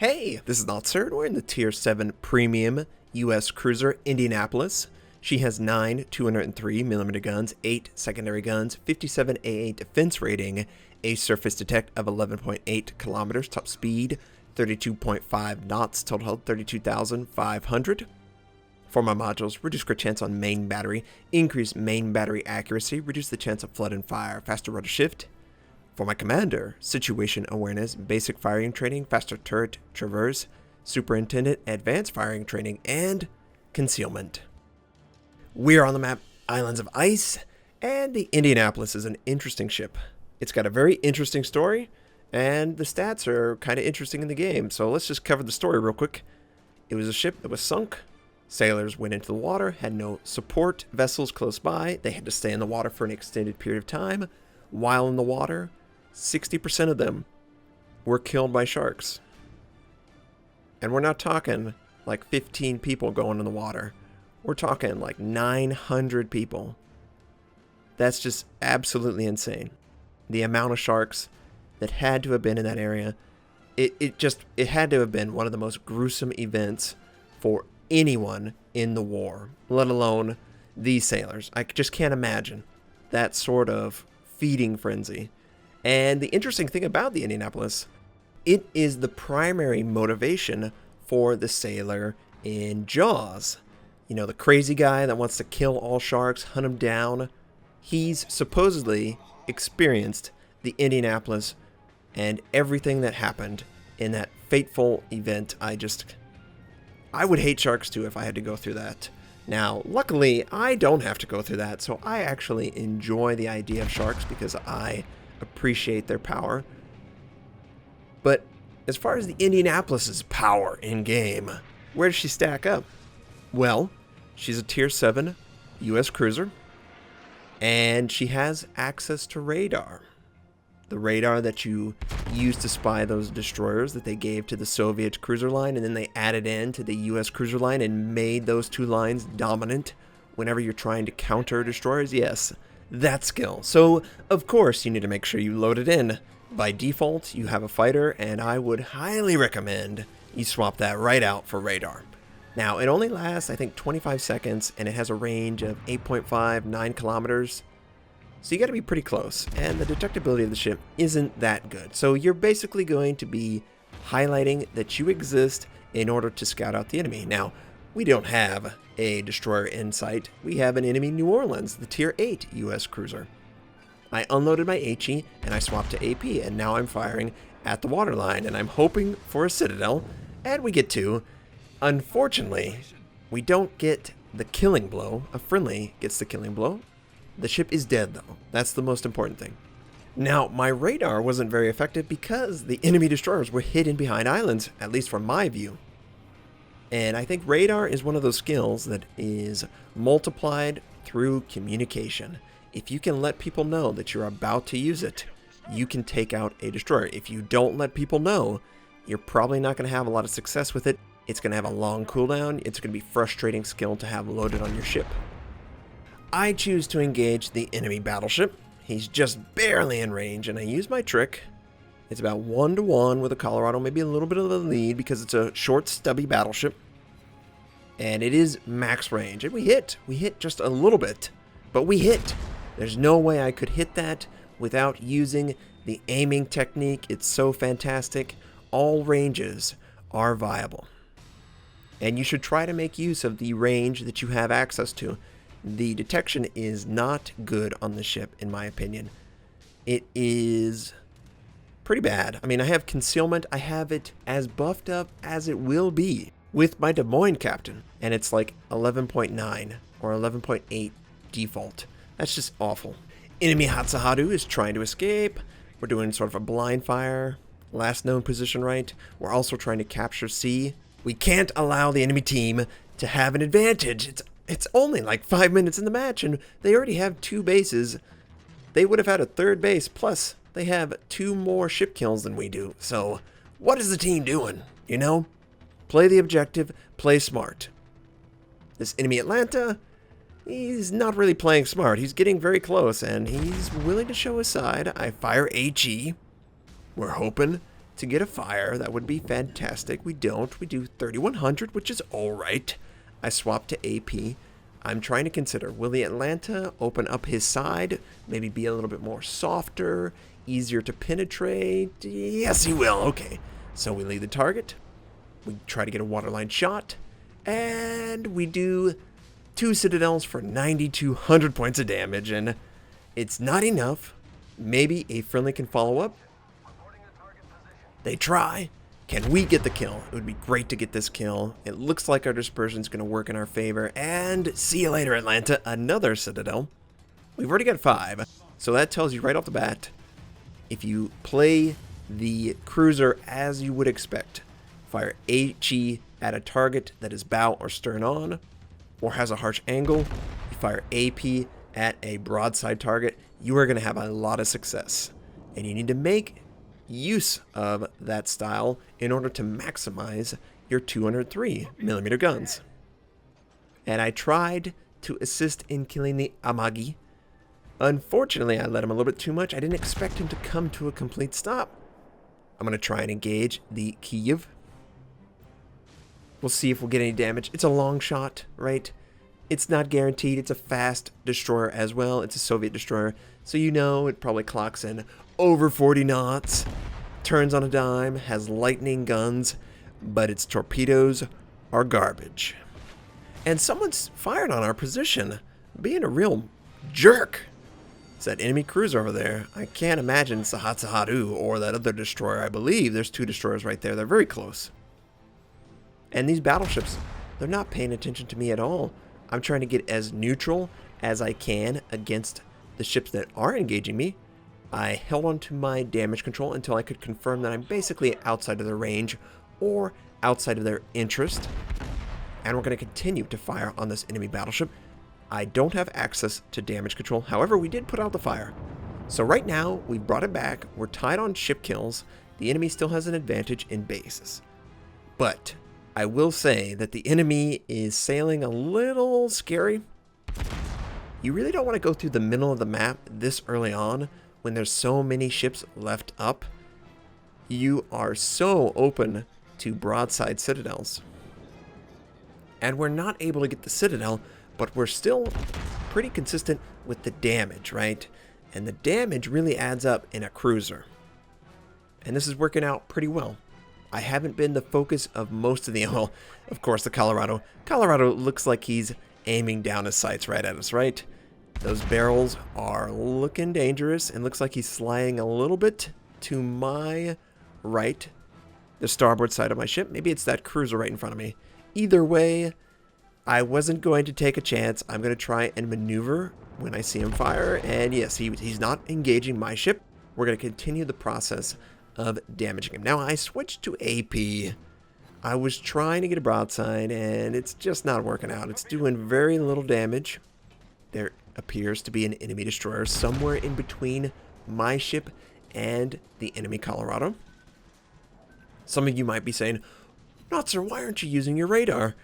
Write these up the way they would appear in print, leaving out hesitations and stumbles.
Hey, this is Notser, and we're in the Tier 7 Premium U.S. Cruiser Indianapolis. She has 9 203mm guns, 8 secondary guns, 57 AA defense rating, a surface detect of 11.8 kilometers, top speed 32.5 knots, total health 32,500. For my modules, reduce crit chance on main battery, increase main battery accuracy, reduce the chance of flood and fire, faster rudder shift. For my commander, situation awareness, basic firing training, faster turret traverse, superintendent, advanced firing training, and concealment. We're on the map Islands of Ice, and the Indianapolis is an interesting ship. It's got a very interesting story, and the stats are kind of interesting in the game, so let's just cover the story real quick. It was a ship that was sunk. Sailors went into the water, had no support vessels close by. They had to stay in the water for an extended period of time. While in the water, 60% of them were killed by sharks. And we're not talking like 15 people going in the water. We're talking like 900 people. That's just absolutely insane. The amount of sharks that had to have been in that area. It had to have been one of the most gruesome events for anyone in the war, let alone these sailors. I just can't imagine that sort of feeding frenzy. And the interesting thing about the Indianapolis, it is the primary motivation for the sailor in Jaws. You know, the crazy guy that wants to kill all sharks, hunt them down. He's supposedly experienced the Indianapolis and everything that happened in that fateful event. I would hate sharks too if I had to go through that. Now, luckily, I don't have to go through that, so I actually enjoy the idea of sharks because I appreciate their power. But as far as the Indianapolis's power in game, where does she stack up? Well, she's a Tier 7 U.S. cruiser, and she has access to radar. The radar that you use to spy those destroyers that they gave to the Soviet cruiser line, and then they added in to the U.S. cruiser line and made those two lines dominant whenever you're trying to counter destroyers. Yes, that skill. So, of course, you need to make sure you load it in. By default, you have a fighter, and I would highly recommend you swap that right out for radar. Now, it only lasts, I think, 25 seconds, and it has a range of 8.5, 9 kilometers. So you got to be pretty close, and the detectability of the ship isn't that good. So you're basically going to be highlighting that you exist in order to scout out the enemy. Now, we don't have a destroyer in sight. We have an enemy New Orleans, the Tier 8 U.S. cruiser. I unloaded my HE, and I swapped to AP, and now I'm firing at the waterline, and I'm hoping for a citadel, and we get two. Unfortunately, we don't get the killing blow. A friendly gets the killing blow. The ship is dead, though. That's the most important thing. Now, my radar wasn't very effective because the enemy destroyers were hidden behind islands, at least from my view. And I think radar is one of those skills that is multiplied through communication. If you can let people know that you're about to use it, you can take out a destroyer. If you don't let people know, you're probably not going to have a lot of success with it. It's going to have a long cooldown. It's going to be a frustrating skill to have loaded on your ship. I choose to engage the enemy battleship. He's just barely in range, and I use my trick. It's about 1-to-1 with a Colorado, maybe a little bit of a lead because it's a short, stubby battleship. And it is max range, and we hit. We hit just a little bit, but we hit. There's no way I could hit that without using the aiming technique. It's so fantastic. All ranges are viable. And you should try to make use of the range that you have access to. The detection is not good on the ship, in my opinion. It is pretty bad. I mean, I have concealment. I have it as buffed up as it will be with my Des Moines captain. And it's like 11.9 or 11.8 default. That's just awful. Enemy Hatsuharu is trying to escape. We're doing sort of a blind fire. Last known position right. We're also trying to capture C. We can't allow the enemy team to have an advantage. It's only like 5 minutes in the match, and they already have 2 bases. They would have had a 3rd base, plus they have 2 more ship kills than we do. So, what is the team doing? You know? Play the objective, play smart. This enemy Atlanta, he's not really playing smart. He's getting very close, and he's willing to show his side. I fire HE. We're hoping to get a fire. That would be fantastic. We don't. We do 3100, which is alright. I swapped to AP. I'm trying to consider, will the Atlanta open up his side? Maybe be a little bit more softer, easier to penetrate? Yes, he will. Okay. So we leave the target. We try to get a waterline shot. And we do 2 citadels for 9,200 points of damage. And it's not enough. Maybe a friendly can follow up. They try. Can we get the kill? It would be great to get this kill. It looks like our dispersion's going to work in our favor. And see you later, Atlanta. Another citadel. We've already got 5. So that tells you right off the bat, if you play the cruiser as you would expect, fire HE at a target that is bow or stern on, or has a harsh angle, you fire AP at a broadside target, you are going to have a lot of success. And you need to make use of that style in order to maximize your 203mm guns. And I tried to assist in killing the Amagi. Unfortunately, I let him a little bit too much. I didn't expect him to come to a complete stop. I'm going to try and engage the Kiev. We'll see if we'll get any damage. It's a long shot, right? It's not guaranteed. It's a fast destroyer as well. It's a Soviet destroyer. So you know it probably clocks in over 40 knots. Turns on a dime. Has lightning guns. But its torpedoes are garbage. And someone's fired on our position. Being a real jerk. It's that enemy cruiser over there. I can't imagine it's the Hatsuharu or that other destroyer. I believe there's 2 destroyers right there. They're very close. And these battleships, they're not paying attention to me at all. I'm trying to get as neutral as I can against the ships that are engaging me. I held on to my damage control until I could confirm that I'm basically outside of their range or outside of their interest. And we're going to continue to fire on this enemy battleship. I don't have access to damage control. However, we did put out the fire. So right now, we've brought it back. We're tied on ship kills. The enemy still has an advantage in bases. But I will say that the enemy is sailing a little scary. You really don't want to go through the middle of the map this early on when there's so many ships left up. You are so open to broadside citadels. And we're not able to get the citadel, but we're still pretty consistent with the damage, right? And the damage really adds up in a cruiser. And this is working out pretty well. I haven't been the focus of most of the, well, of course, the Colorado. Colorado looks like he's aiming down his sights right at us, right? Those barrels are looking dangerous, and looks like he's sliding a little bit to my right, the starboard side of my ship. Maybe it's that cruiser right in front of me. Either way, I wasn't going to take a chance. I'm going to try and maneuver when I see him fire. And yes, he's not engaging my ship. We're going to continue the process of damaging him. Now, I switched to AP. I was trying to get a broadside, and it's just not working out. It's doing very little damage. There appears to be an enemy destroyer somewhere in between my ship and the enemy Colorado. Some of you might be saying, Notser, why aren't you using your radar?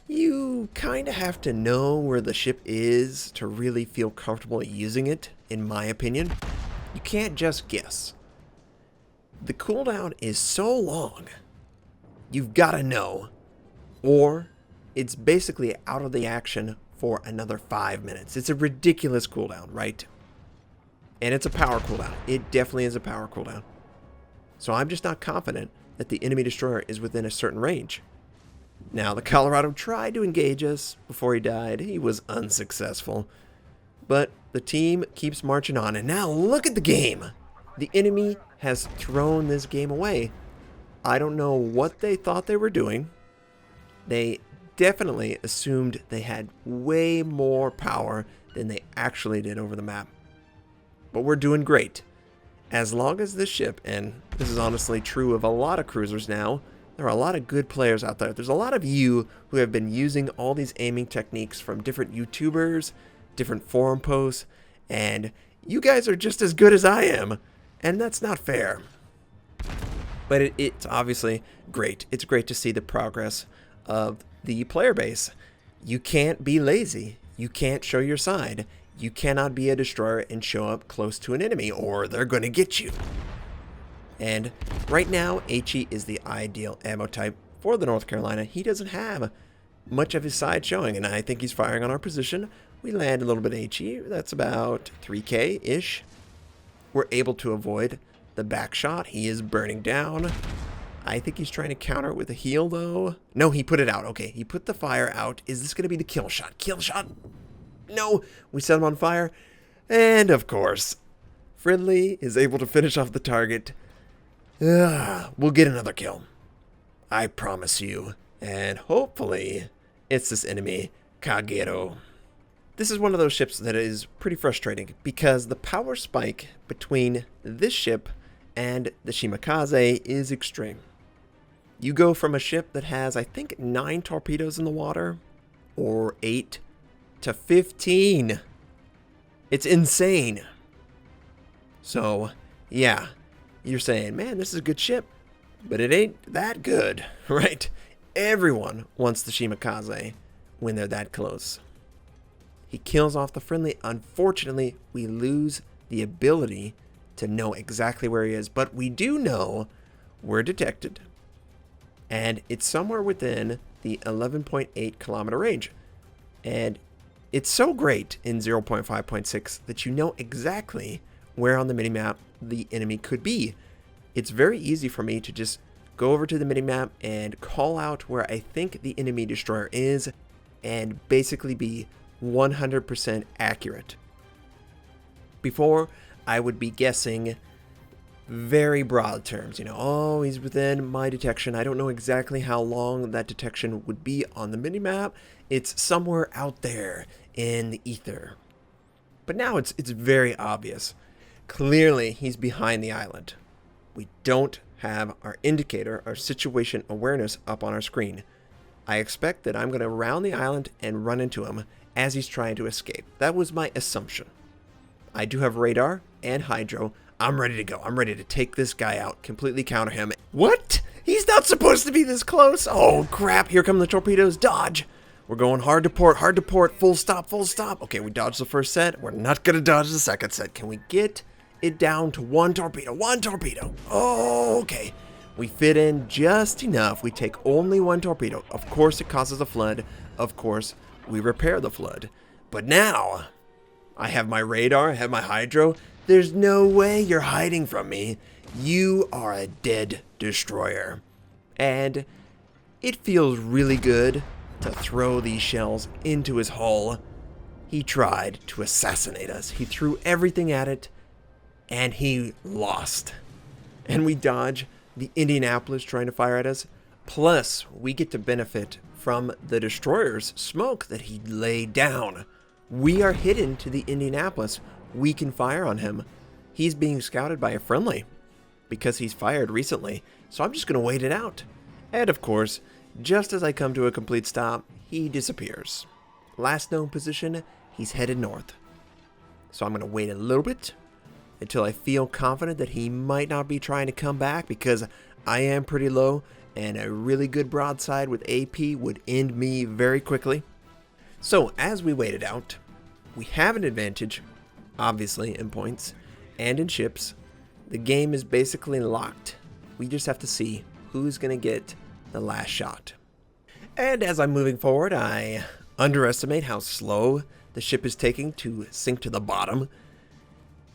You kind of have to know where the ship is to really feel comfortable using it, in my opinion. You can't just guess. The cooldown is so long, you've got to know, or it's basically out of the action for another 5 minutes. It's a ridiculous cooldown, right? And it's a power cooldown. It definitely is a power cooldown. So I'm just not confident that the enemy destroyer is within a certain range. Now, the Colorado tried to engage us before he died. He was unsuccessful. But the team keeps marching on. And now look at the game. The enemy has thrown this game away. I don't know what they thought they were doing. They definitely assumed they had way more power than they actually did over the map. But we're doing great. As long as this ship, and this is honestly true of a lot of cruisers now, there are a lot of good players out there. There's a lot of you who have been using all these aiming techniques from different YouTubers, different forum posts, and you guys are just as good as I am, and that's not fair. But it's obviously great. It's great to see the progress of the player base. You can't be lazy. You can't show your side. You cannot be a destroyer and show up close to an enemy, or they're going to get you. And right now, HE is the ideal ammo type for the North Carolina. He doesn't have much of his side showing, and I think he's firing on our position. We land a little bit of HE. That's about 3K-ish. We're able to avoid the back shot. He is burning down. I think he's trying to counter it with a heal, though. No, he put it out. Okay, he put the fire out. Is this going to be the kill shot? Kill shot? No, we set him on fire. And, of course, Friendly is able to finish off the target. We'll get another kill. I promise you. And hopefully, it's this enemy, Kagero. This is one of those ships that is pretty frustrating because the power spike between this ship and the Shimakaze is extreme. You go from a ship that has, I think, 9 torpedoes in the water, or 8, to 15. It's insane. So, yeah, you're saying, man, this is a good ship, but it ain't that good, right? Everyone wants the Shimakaze when they're that close. He kills off the Friendly. Unfortunately, we lose the ability to know exactly where he is, but we do know we're detected, and it's somewhere within the 11.8 kilometer range. And it's so great in 0.5.6 that you know exactly where on the minimap the enemy could be. It's very easy for me to just go over to the minimap and call out where I think the enemy destroyer is and basically be 100% accurate. Before, I would be guessing very broad terms. You know, oh, he's within my detection. I don't know exactly how long that detection would be on the minimap. It's somewhere out there in the ether. But now it's very obvious. Clearly, he's behind the island. We don't have our indicator, our situation awareness up on our screen. I expect that I'm going to round the island and run into him as he's trying to escape. That was my assumption. I do have radar and hydro. I'm ready to go. I'm ready to take this guy out, completely counter him. What? He's not supposed to be this close. Oh, crap. Here come the torpedoes. Dodge. We're going hard to port, full stop, full stop. Okay, we dodged the first set. We're not going to dodge the second set. Can we get it down to one torpedo? One torpedo. Oh, okay. We fit in just enough. We take only one torpedo. Of course, it causes a flood. Of course, we repair the flood. But now, I have my radar, I have my hydro. There's no way you're hiding from me. You are a dead destroyer. And it feels really good to throw these shells into his hull. He tried to assassinate us. He threw everything at it, and he lost. And we dodge the Indianapolis trying to fire at us. Plus, we get to benefit from the destroyer's smoke that he laid down. We are hidden to the Indianapolis. We can fire on him. He's being scouted by a friendly because he's fired recently. So I'm just going to wait it out. And of course, just as I come to a complete stop, he disappears. Last known position, he's headed north. So I'm going to wait a little bit until I feel confident that he might not be trying to come back, because I am pretty low and a really good broadside with AP would end me very quickly. So as we wait it out, we have an advantage, obviously, in points and in ships. The game is basically locked. We just have to see who's going to get the last shot. And as I'm moving forward, I underestimate how slow the ship is taking to sink to the bottom.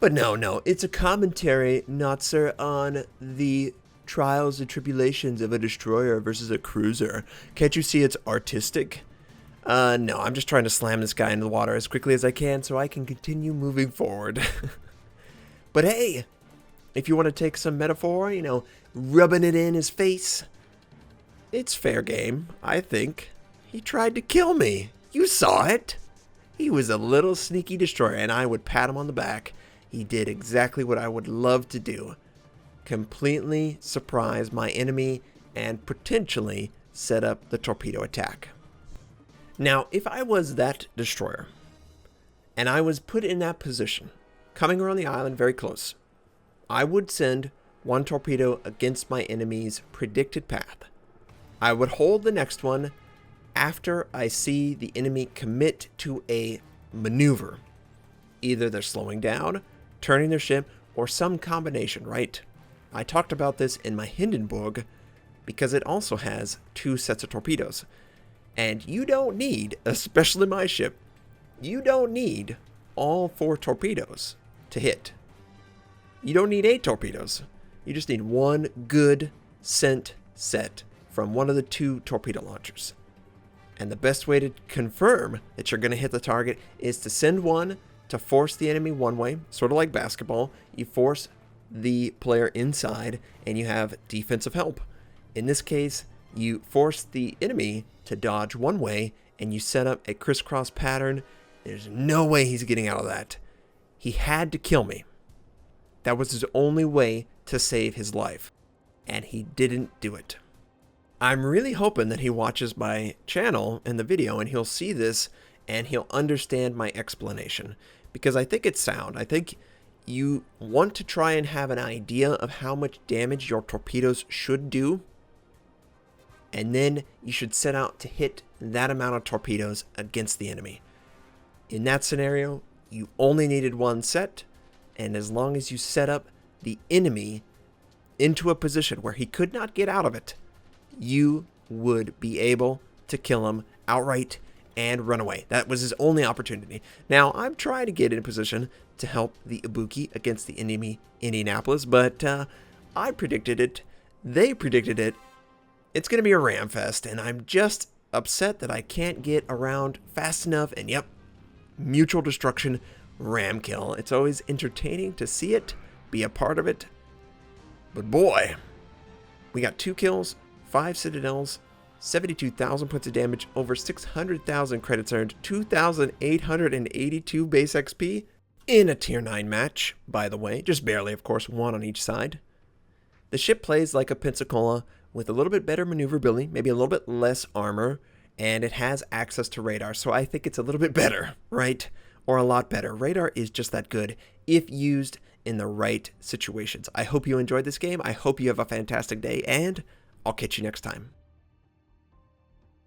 But no, it's a commentary, Notser, on the trials and tribulations of a destroyer versus a cruiser. Can't you see it's artistic? No, I'm just trying to slam this guy into the water as quickly as I can so I can continue moving forward. But hey, if you want to take some metaphor, you know, rubbing it in his face, it's fair game, I think. He tried to kill me. You saw it. He was a little sneaky destroyer, and I would pat him on the back. He did exactly what I would love to do. Completely surprise my enemy and potentially set up the torpedo attack. Now, if I was that destroyer, and I was put in that position, coming around the island very close, I would send one torpedo against my enemy's predicted path. I would hold the next one after I see the enemy commit to a maneuver. Either they're slowing down, turning their ship, or some combination, right? I talked about this in my Hindenburg because it also has 2 sets of torpedoes. And you don't need, especially my ship, you don't need all 4 torpedoes to hit. You don't need 8 torpedoes. You just need 1 good sent set from one of the 2 torpedo launchers. And the best way to confirm that you're going to hit the target is to send one to force the enemy one way, sort of like basketball. You force the player inside and you have defensive help. In this case, you force the enemy to dodge one way and you set up a crisscross pattern. There's no way he's getting out of that. He had to kill me. That was his only way to save his life. And he didn't do it. I'm really hoping that he watches my channel and the video and he'll see this and he'll understand my explanation. Because I think it's sound. I think you want to try and have an idea of how much damage your torpedoes should do. And then you should set out to hit that amount of torpedoes against the enemy. In that scenario, you only needed 1 set. And as long as you set up the enemy into a position where he could not get out of it, you would be able to kill him outright and run away. That was his only opportunity. Now, I'm trying to get in a position to help the Ibuki against the enemy Indianapolis, but I predicted it. They predicted it. It's going to be a ram fest, and I'm just upset that I can't get around fast enough. And yep, mutual destruction, ram kill. It's always entertaining to see it, be a part of it. But boy, we got 2 kills, 5 citadels, 72,000 points of damage, over 600,000 credits earned, 2,882 base XP in a tier 9 match, by the way. Just barely, of course, 1 on each side. The ship plays like a Pensacola with a little bit better maneuverability, maybe a little bit less armor, and it has access to radar, so I think it's a little bit better, right? Or a lot better. Radar is just that good if used in the right situations. I hope you enjoyed this game. I hope you have a fantastic day, and I'll catch you next time.